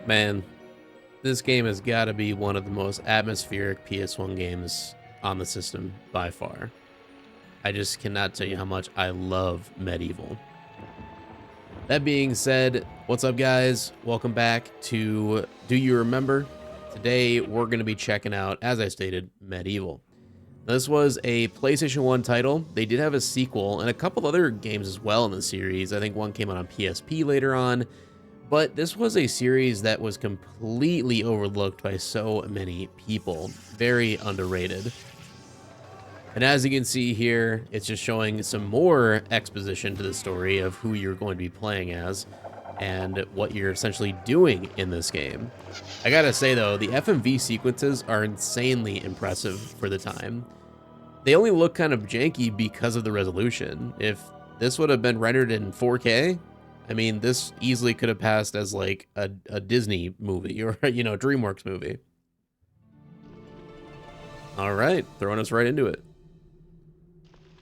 Man, this game has got to be one of the most atmospheric PS1 games on the system by far. I just cannot tell you how much I love Medieval. That being said, what's up guys? Welcome back to Do You Remember? Today we're going to be checking out, as I stated, Medieval. This was a PlayStation 1 title. They did have a sequel and a couple other games as well in the series. I think one came out on PSP later on. But this was a series that was completely overlooked by so many people. Very underrated. And as you can see here, it's just showing some more exposition to the story of who you're going to be playing as and what you're essentially doing in this game. I gotta say though, the FMV sequences are insanely impressive for the time. They only look kind of janky because of the resolution. If this would have been rendered in 4K, I mean, this easily could have passed as like a Disney movie or, you know, DreamWorks movie. All right, throwing us right into it.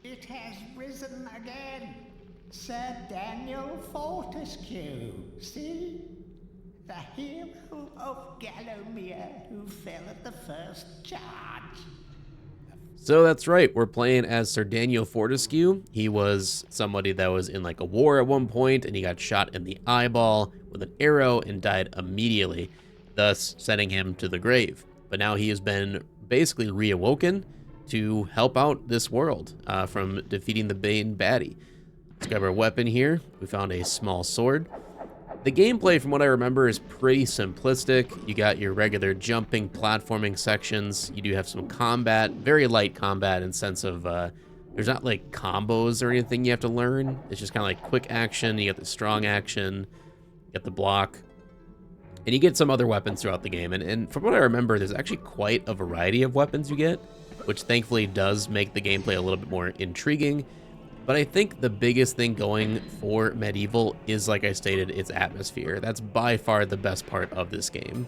It has risen again, Sir Daniel Fortescue, see? The hero of Gallowmere who fell at the first charge. So that's right, we're playing as Sir Daniel Fortescue. He was somebody that was in like a war at one point and he got shot in the eyeball with an arrow and died immediately, thus sending him to the grave. But now he has been basically reawoken to help out this world from defeating the main baddie. Let's grab our weapon here. We found a small sword. The gameplay, from what I remember, is pretty simplistic. You got your regular jumping, platforming sections. You do have some combat, very light combat in sense of there's not like combos or anything you have to learn. It's just kind of like quick action. You got the strong action, you got the block, and you get some other weapons throughout the game. And from what I remember, there's actually quite a variety of weapons you get, which thankfully does make the gameplay a little bit more intriguing. But I think the biggest thing going for Medieval is, like I stated, its atmosphere. That's by far the best part of this game.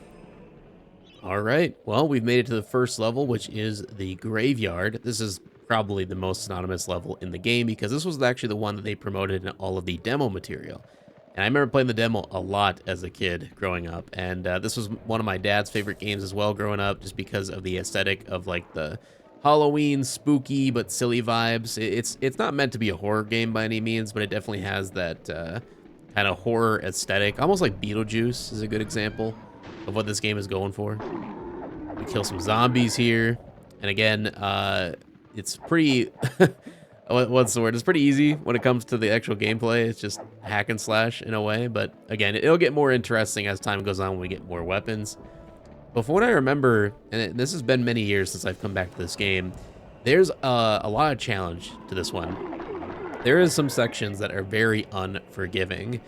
All right, well, we've made it to the first level, which is the graveyard. This is probably the most synonymous level in the game because this was actually the one that they promoted in all of the demo material. And I remember playing the demo a lot as a kid growing up. And this was one of my dad's favorite games as well growing up, just because of the aesthetic of like the Halloween, spooky, but silly vibes. It's not meant to be a horror game by any means, but it definitely has that kind of horror aesthetic. Almost like Beetlejuice is a good example of what this game is going for. We kill some zombies here. And again, it's pretty... what's the word? It's pretty easy when it comes to the actual gameplay. It's just hack and slash in a way. But again, it'll get more interesting as time goes on when we get more weapons. But from what I remember, and this has been many years since I've come back to this game, there's a lot of challenge to this one. There is some sections that are very unforgiving,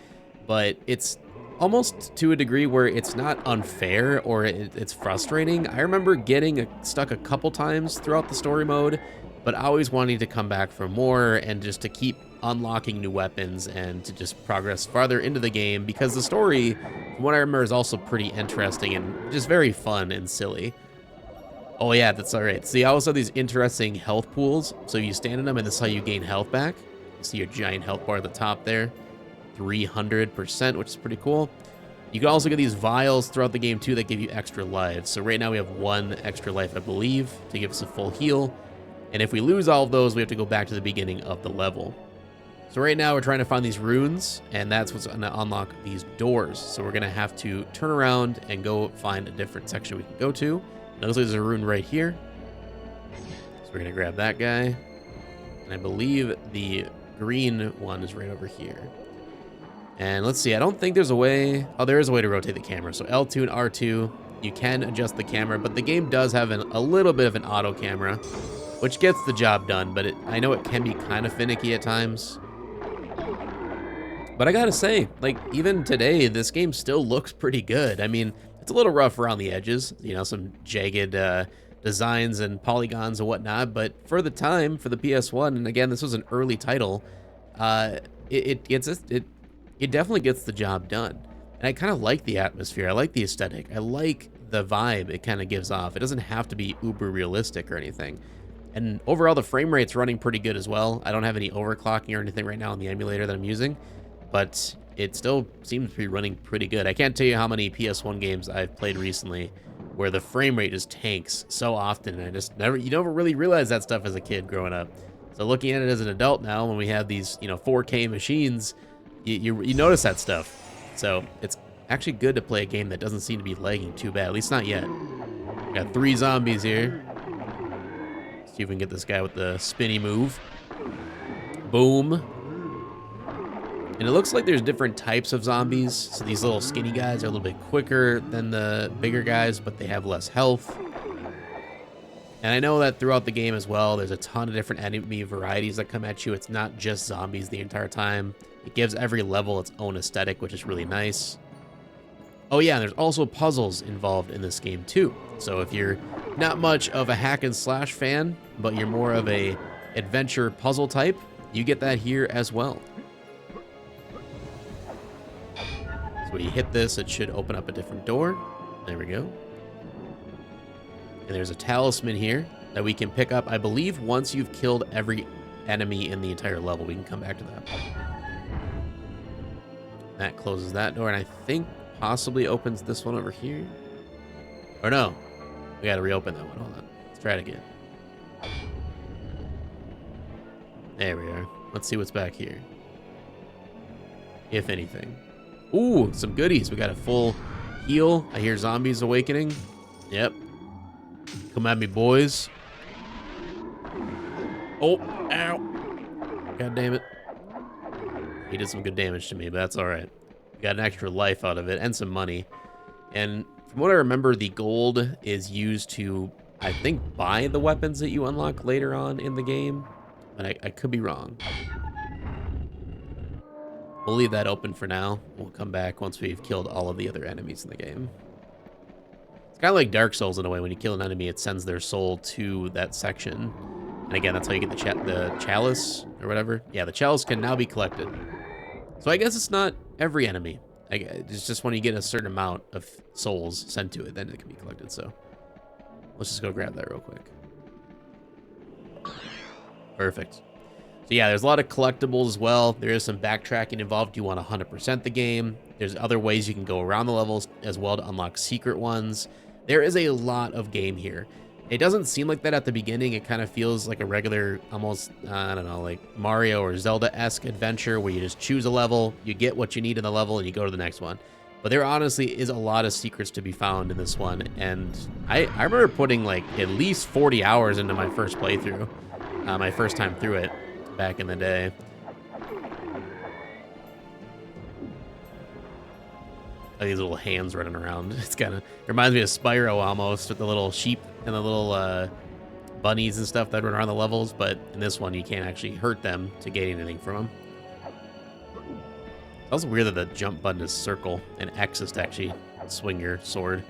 but it's almost to a degree where it's not unfair or it's frustrating. I remember getting stuck a couple times throughout the story mode, but always wanting to come back for more and just to keep unlocking new weapons and to just progress farther into the game, because the story, from what I remember, is also pretty interesting and just very fun and silly. Oh yeah, that's all right. So you also have these interesting health pools. So you stand in them and this is how you gain health back. You see your giant health bar at the top there, 300%, which is pretty cool. You can also get these vials throughout the game too that give you extra lives. So right now we have 1 extra life, I believe, to give us a full heal. And if we lose all of those, we have to go back to the beginning of the level. So right now we're trying to find these runes, and that's what's going to unlock these doors. So we're going to have to turn around and go find a different section we can go to. Notice there's a rune right here. So we're going to grab that guy. And I believe the green one is right over here. And let's see, I don't think there's a way... Oh, there is a way to rotate the camera. So L2 and R2, you can adjust the camera, but the game does have a little bit of an auto camera, which gets the job done, but I know it can be kind of finicky at times. But I gotta say, like, even today, this game still looks pretty good. I mean, it's a little rough around the edges, you know, some jagged designs and polygons and whatnot, but for the time, for the PS1, and again, this was an early title, it definitely gets the job done. And I kind of like the atmosphere, I like the aesthetic, I like the vibe it kind of gives off. It doesn't have to be uber realistic or anything. And overall, the frame rate's running pretty good as well. I don't have any overclocking or anything right now on the emulator that I'm using. but it still seems to be running pretty good. I can't tell you how many PS1 games I've played recently where the frame rate just tanks so often, and you never really realize that stuff as a kid growing up. So looking at it as an adult now, when we have these, 4K machines, you notice that stuff. So it's actually good to play a game that doesn't seem to be lagging too bad, at least not yet. Got 3 zombies here. See if we can get this guy with the spinny move. Boom. And it looks like there's different types of zombies. So these little skinny guys are a little bit quicker than the bigger guys, but they have less health. And I know that throughout the game as well, there's a ton of different enemy varieties that come at you. It's not just zombies the entire time. It gives every level its own aesthetic, which is really nice. Oh yeah, and there's also puzzles involved in this game too. So if you're not much of a hack and slash fan, but you're more of a adventure puzzle type, you get that here as well. So when you hit this, it should open up a different door. There we go. And there's a talisman here that we can pick up, I believe, once you've killed every enemy in the entire level. We can come back to that. That closes that door, and I think possibly opens this one over here. Or no, we gotta reopen that one. Hold on, let's try it again. There we are. Let's see what's back here. If anything. Ooh, some goodies. We got a full heal. I hear zombies awakening. Yep. Come at me, boys. Oh, ow. God damn it. He did some good damage to me, but that's all right. We got an extra life out of it and some money. And from what I remember, the gold is used to, I think, buy the weapons that you unlock later on in the game. But I could be wrong. We'll leave that open for now. We'll come back once we've killed all of the other enemies in the game. It's kind of like Dark Souls in a way. When you kill an enemy, it sends their soul to that section. And again, that's how you get the chalice or whatever. Yeah, the chalice can now be collected. So I guess it's not every enemy. It's just when you get a certain amount of souls sent to it, then it can be collected. So let's just go grab that real quick. Perfect. So yeah, there's a lot of collectibles as well. There is some backtracking involved. You want to 100% the game. There's other ways you can go around the levels as well to unlock secret ones. There is a lot of game here. It doesn't seem like that at the beginning. It kind of feels like a regular, almost, I don't know, like Mario or Zelda-esque adventure where you just choose a level, you get what you need in the level, and you go to the next one. But there honestly is a lot of secrets to be found in this one. And I remember putting like at least 40 hours into my first playthrough, my first time through it back in the day. Like these little hands running around. It's kind of reminds me of Spyro almost, with the little sheep and the little bunnies and stuff that run around the levels. But in this one, you can't actually hurt them to gain anything from them. It's also weird that the jump button is circle and X is to actually swing your sword.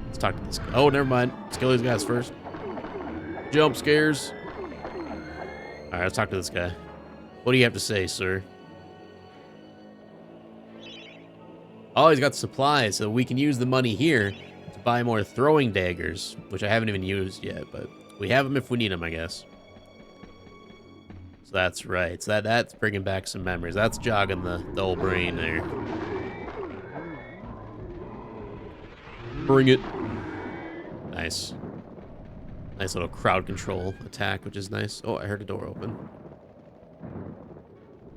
Let's talk to this guy. Oh, never mind. Let's kill these guys first. Jump scares. All right, let's talk to this guy. What do you have to say, sir? Oh, he's got supplies, so we can use the money here to buy more throwing daggers, which I haven't even used yet, but we have them if we need them, I guess. So that's right. So that's bringing back some memories. That's jogging the old brain there. Bring it. Nice. Nice little crowd control attack, which is nice. Oh, I heard a door open.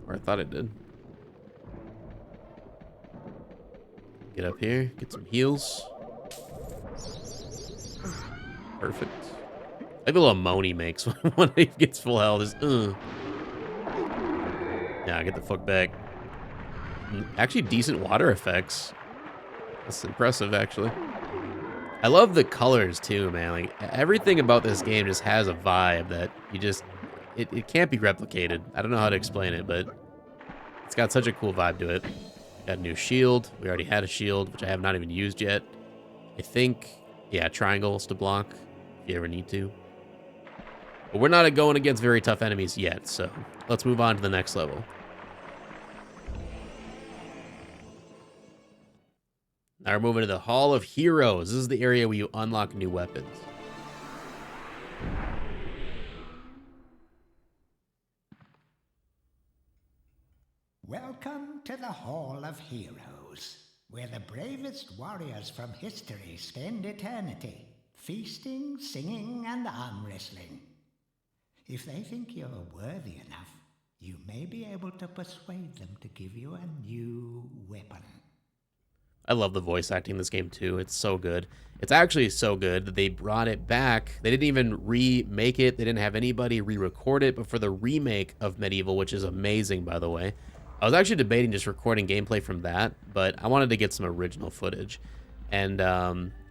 Or I thought it did. Get up here, get some heals. Perfect. Like the little moan he makes when he gets full health. Just, Yeah, get the fuck back. Actually, decent water effects. That's impressive, actually. I love the colors, too, man. Like, everything about this game just has a vibe that you just... It can't be replicated. I don't know how to explain it, but it's got such a cool vibe to it. Got a new shield. We already had a shield, which I have not even used yet. I think, yeah, triangles to block if you ever need to. But we're not going against very tough enemies yet, so let's move on to the next level. Now we're moving to the Hall of Heroes. This is the area where you unlock new weapons. Welcome to the Hall of Heroes, where the bravest warriors from history spend eternity, feasting, singing, and arm wrestling. If they think you're worthy enough, you may be able to persuade them to give you a new weapon. I love the voice acting in this game too. It's so good. It's actually so good that they brought it back. They didn't even remake it. They didn't have anybody re-record it. But for the remake of Medieval, which is amazing, by the way, I was actually debating just recording gameplay from that, but I wanted to get some original footage. And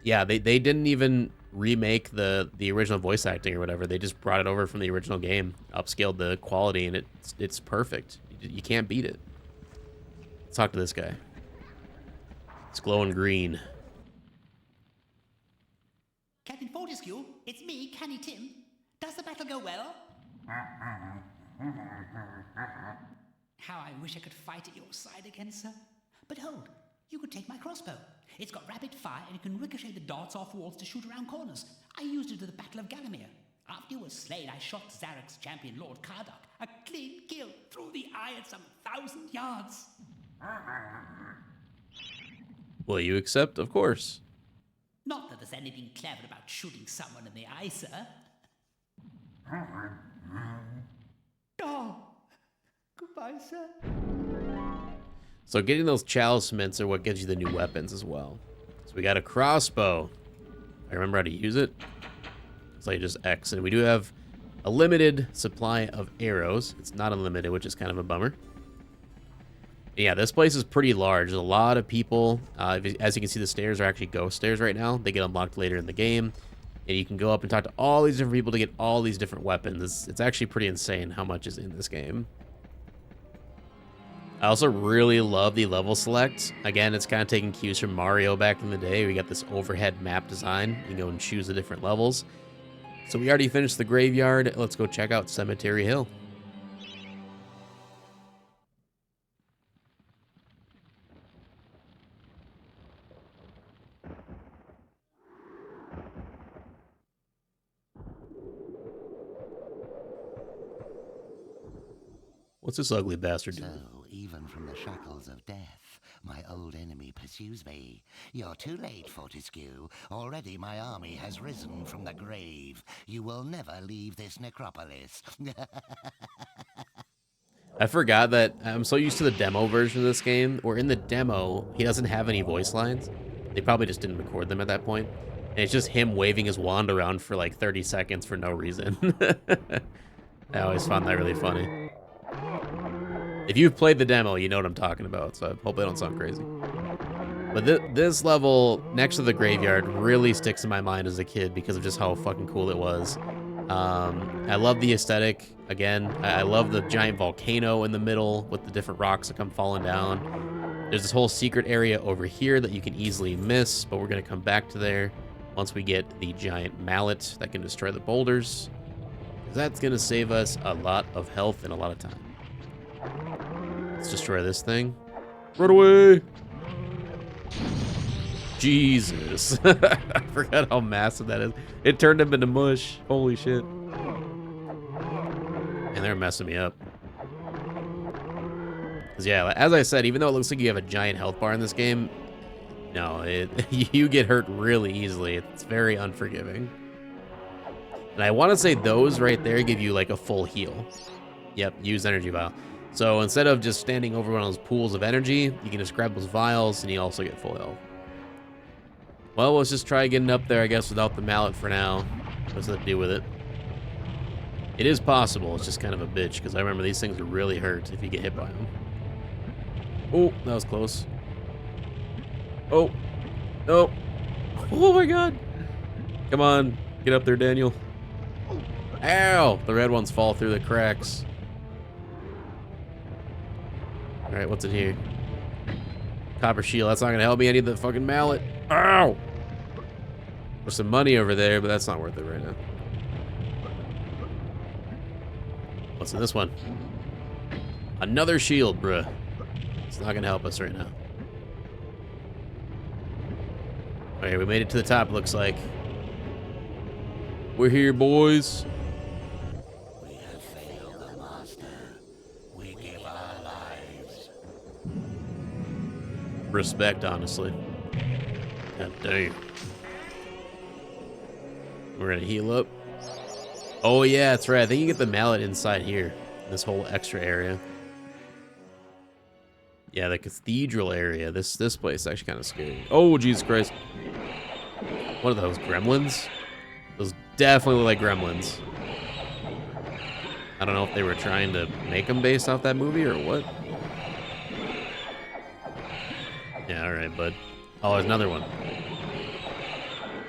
yeah, they didn't even remake the original voice acting or whatever. They just brought it over from the original game, upscaled the quality, and it's perfect. You can't beat it. Let's talk to this guy. It's glowing green. Captain Fortescue, it's me, Canny Tim. Does the battle go well? How I wish I could fight at your side again, sir. But hold, you could take my crossbow. It's got rapid fire and it can ricochet the darts off walls to shoot around corners. I used it at the Battle of Gallowmere. After you were slain, I shot Zarek's champion, Lord Kardok. A clean kill through the eye at some 1,000 yards. Will you accept? Of course. Not that there's anything clever about shooting someone in the eye, sir. Oh, goodbye, sir. So getting those chalice mints are what gives you the new weapons as well. So we got a crossbow. I remember how to use it. It's like just X. And we do have a limited supply of arrows. It's not unlimited, which is kind of a bummer. Yeah, this place is pretty large. There's a lot of people. As you can see, the stairs are actually ghost stairs right now. They get unlocked later in the game. And you can go up and talk to all these different people to get all these different weapons. It's actually pretty insane how much is in this game. I also really love the level select. Again, it's kind of taking cues from Mario back in the day. We got this overhead map design. You can go and choose the different levels. So we already finished the graveyard. Let's go check out Cemetery Hill. What's this ugly bastard doing? So, even from the shackles of death, my old enemy pursues me. You're too late, Fortescue. Already my army has risen from the grave. You will never leave this necropolis. I forgot that I'm so used to the demo version of this game, where in the demo, he doesn't have any voice lines. They probably just didn't record them at that point. And it's just him waving his wand around for like 30 seconds for no reason. I always found that really funny. If you've played the demo, you know what I'm talking about, so I hope I don't sound crazy. But this level, next to the graveyard, really sticks in my mind as a kid because of just how fucking cool it was. I love the aesthetic. Again, I love the giant volcano in the middle with the different rocks that come falling down. There's this whole secret area over here that you can easily miss, but we're going to come back to there once we get the giant mallet that can destroy the boulders. That's going to save us a lot of health and a lot of time. Let's destroy this thing. Run away! Jesus. I forgot how massive that is. It turned him into mush. Holy shit. And they're messing me up. Because yeah, as I said, even though it looks like you have a giant health bar in this game, no, you get hurt really easily. It's very unforgiving. And I want to say those right there give you like a full heal. Yep, use energy vial. So instead of just standing over one of those pools of energy, you can just grab those vials and you also get full health. Well, let's just try getting up there, I guess, without the mallet for now. What's that to do with it? It is possible. It's just kind of a bitch, because I remember these things really hurt if you get hit by them. Oh, that was close. Oh. No. Oh my god. Come on. Get up there, Daniel. Ow! The red ones fall through the cracks. Alright, what's in here? Copper shield. That's not going to help me. I need the fucking mallet. Ow! There's some money over there, but that's not worth it right now. What's in this one? Another shield, bruh. It's not going to help us right now. Alright, we made it to the top, looks like. We're here, boys. We have failed the master. We give our lives respect, honestly. God damn. We're gonna heal up. Oh yeah, that's right. I think you get the mallet inside here. This whole extra area. Yeah, the cathedral area. This place is actually kind of scary. Oh, Jesus Christ. What are those, gremlins? Those definitely look like gremlins. I don't know if they were trying to make them based off that movie or what. Yeah, alright, bud. Oh, there's another one.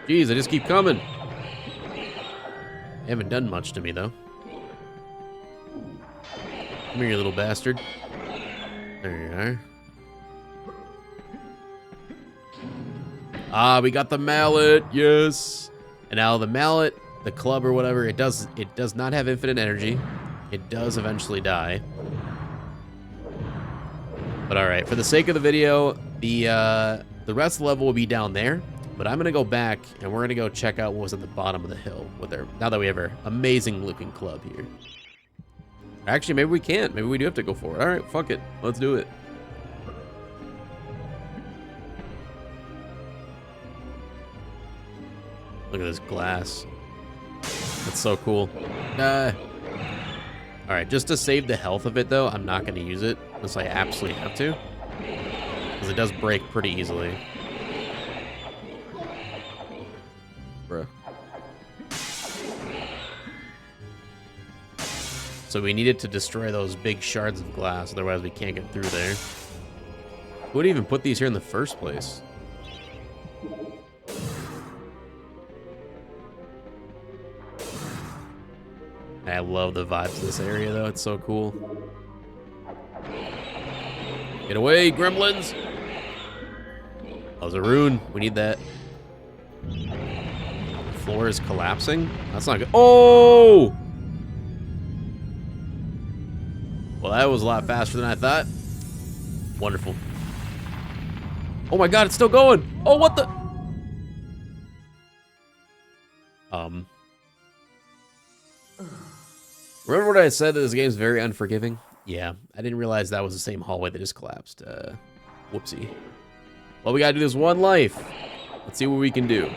Jeez, they just keep coming. They haven't done much to me, though. Come here, you little bastard. There you are. Ah, we got the mallet, yes. And now the mallet, the club or whatever, it does not have infinite energy. It does eventually die. But all right, for the sake of the video, the rest of the level will be down there. But I'm gonna go back and we're gonna go check out what was at the bottom of the hill with their. Now that we have our amazing looking club here. Actually, maybe we can't. Maybe we do have to go for it. All right, fuck it. Let's do it. Look at this glass. That's so cool. All right, just to save the health of it, though, I'm not going to use it unless I absolutely have to. Because it does break pretty easily. Bruh. So we needed to destroy those big shards of glass, otherwise we can't get through there. Who would even put these here in the first place? I love the vibes of this area, though. It's so cool. Get away, gremlins! That was a rune. We need that. The floor is collapsing? That's not good. Oh! Well, that was a lot faster than I thought. Wonderful. Oh my god, it's still going! Oh, what the? Remember what I said that this game's very unforgiving? Yeah, I didn't realize that was the same hallway that just collapsed. Whoopsie. Well, we gotta do this one life. Let's see what we can do.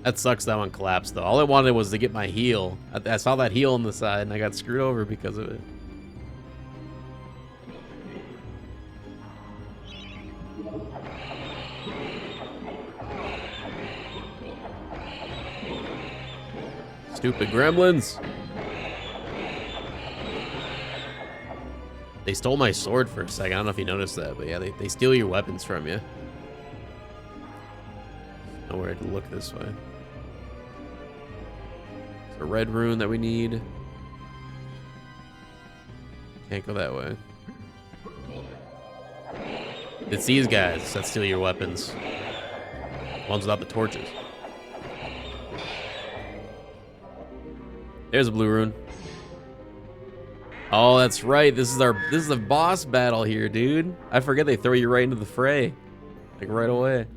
That sucks that one collapsed, though. All I wanted was to get my heal. I saw that heal on the side, and I got screwed over because of it. Stupid gremlins. They stole my sword for a second. I don't know if you noticed that, but yeah, they steal your weapons from you. Nowhere to look this way. It's a red rune that we need. Can't go that way. It's these guys that steal your weapons. Ones without the torches. There's a blue rune. Oh, that's right. This is a boss battle here, dude. I forget they throw you right into the fray. Like right away.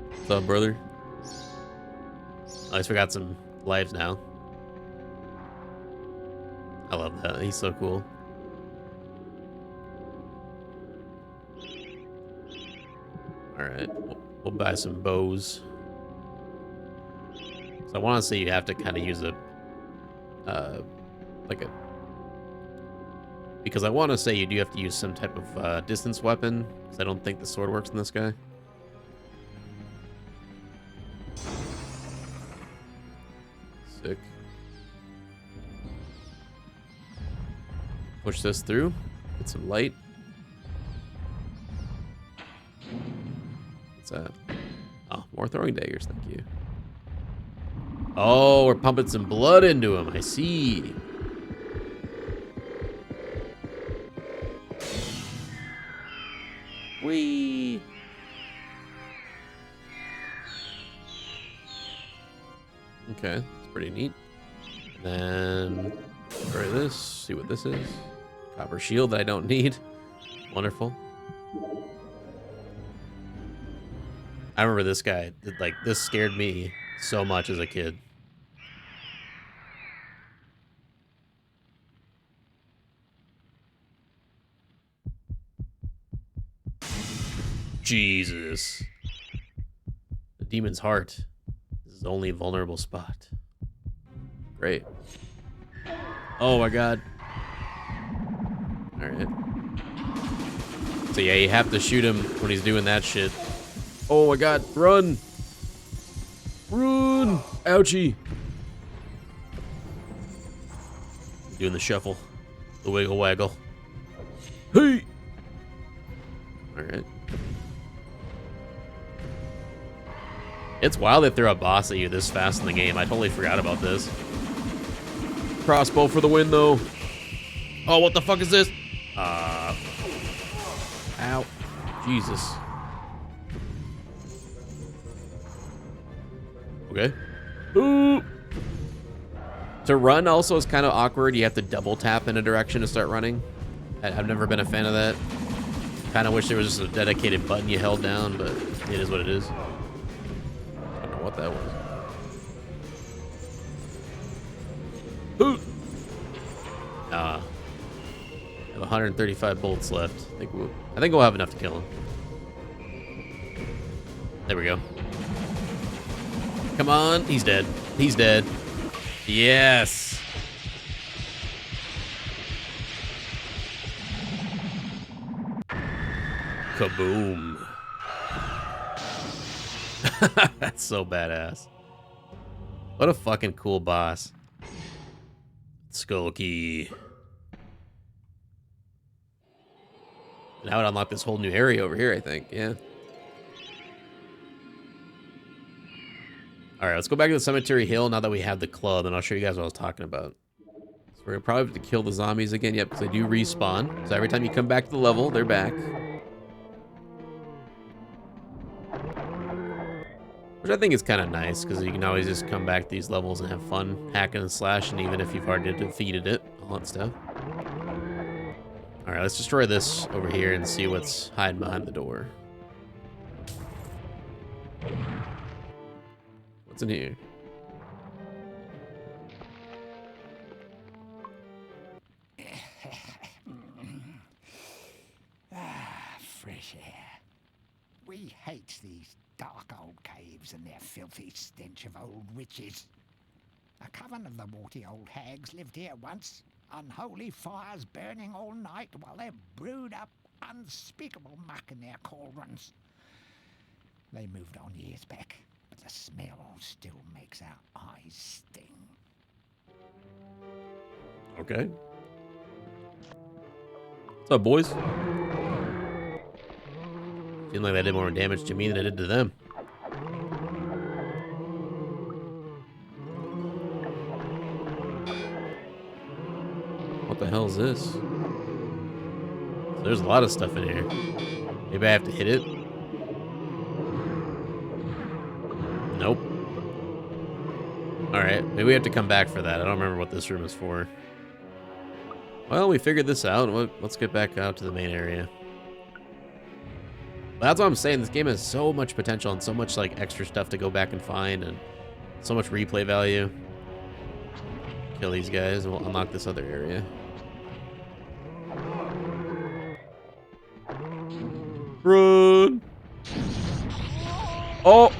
What's up, brother? At least we got some lives now. I love that. He's so cool. Alright. We'll buy some bows. So I want to say you have to kind of use a because I want to say you do have to use some type of distance weapon, because I don't think the sword works in this guy. Sick. Push this through, get some light. What's that? Oh, more throwing daggers, thank you. Oh, we're pumping some blood into him. I see. Whee! Okay, that's pretty neat. And then try this, see what this is. Copper shield that I don't need. Wonderful. I remember this guy, like, this scared me so much as a kid. Jesus. The demon's heart. This is only a vulnerable spot. Great. Oh my god. Alright. So yeah, you have to shoot him when he's doing that shit. Oh my god, run! Run! Ouchie! Doing the shuffle. The wiggle waggle. Hey! Alright. It's wild they throw a boss at you this fast in the game. I totally forgot about this. Crossbow for the win, though. Oh, what the fuck is this? Ow. Jesus. Okay. Ooh. To run also is kind of awkward. You have to double tap in a direction to start running. I've never been a fan of that. Kind of wish there was just a dedicated button you held down, but it is what it is. I don't know what that was. Ooh. I have 135 bullets left. I think we'll have enough to kill him. There we go. Come on, he's dead. He's dead. Yes. Kaboom. That's so badass. What a fucking cool boss. Skull key. Now it unlocked this whole new area over here, I think. Yeah. All right, let's go back to the Cemetery Hill now that we have the club, and I'll show you guys what I was talking about. So we're gonna probably have to kill the zombies again. Yep, because they do respawn. So every time you come back to the level, they're back. Which I think is kind of nice, because you can always just come back to these levels and have fun hacking and slashing, even if you've already defeated it, all that stuff. All right, let's destroy this over here and see what's hiding behind the door. What's in here? Fresh air. We hate these dark old caves and their filthy stench of old witches. A coven of the warty old hags lived here once. Unholy fires burning all night while they brewed up unspeakable muck in their cauldrons. They moved on years back, but the smell still makes our eyes sting. Okay. What's up, boys? Seemed like that did more damage to me than it did to them. What the hell is this? So there's a lot of stuff in here. Maybe I have to hit it? Nope. Alright, maybe we have to come back for that. I don't remember what this room is for. Well, we figured this out. Let's get back out to the main area. But that's what I'm saying. This game has so much potential and so much like extra stuff to go back and find and so much replay value. Kill these guys and we'll unlock this other area. Run! Oh!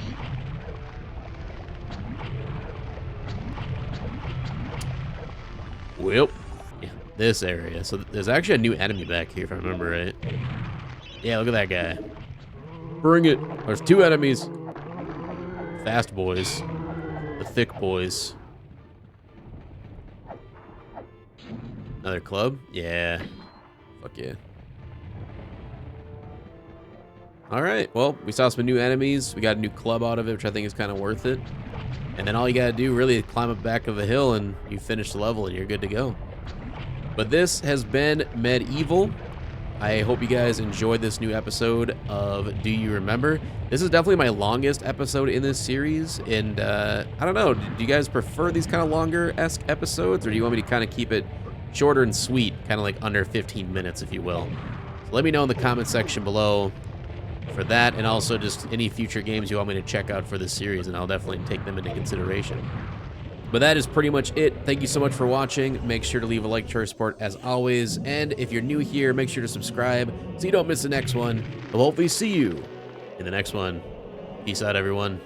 Well, yeah, this area. So there's actually a new enemy back here, if I remember right. Yeah, look at that guy. Bring it. There's two enemies. Fast boys. The thick boys. Another club? Yeah. Fuck yeah. Alright, well, we saw some new enemies. We got a new club out of it, which I think is kind of worth it. And then all you gotta do really is climb up back of the hill and you finish the level and you're good to go. But this has been Medieval. I hope you guys enjoyed this new episode of Do You Remember? This is definitely my longest episode in this series, and I don't know, do you guys prefer these kind of longer-esque episodes, or do you want me to kind of keep it shorter and sweet, kind of like under 15 minutes, if you will? So let me know in the comment section below for that, and also just any future games you want me to check out for this series, and I'll definitely take them into consideration. But that is pretty much it. Thank you so much for watching. Make sure to leave a like to our support as always. And if you're new here, make sure to subscribe so you don't miss the next one. We'll hopefully see you in the next one. Peace out, everyone.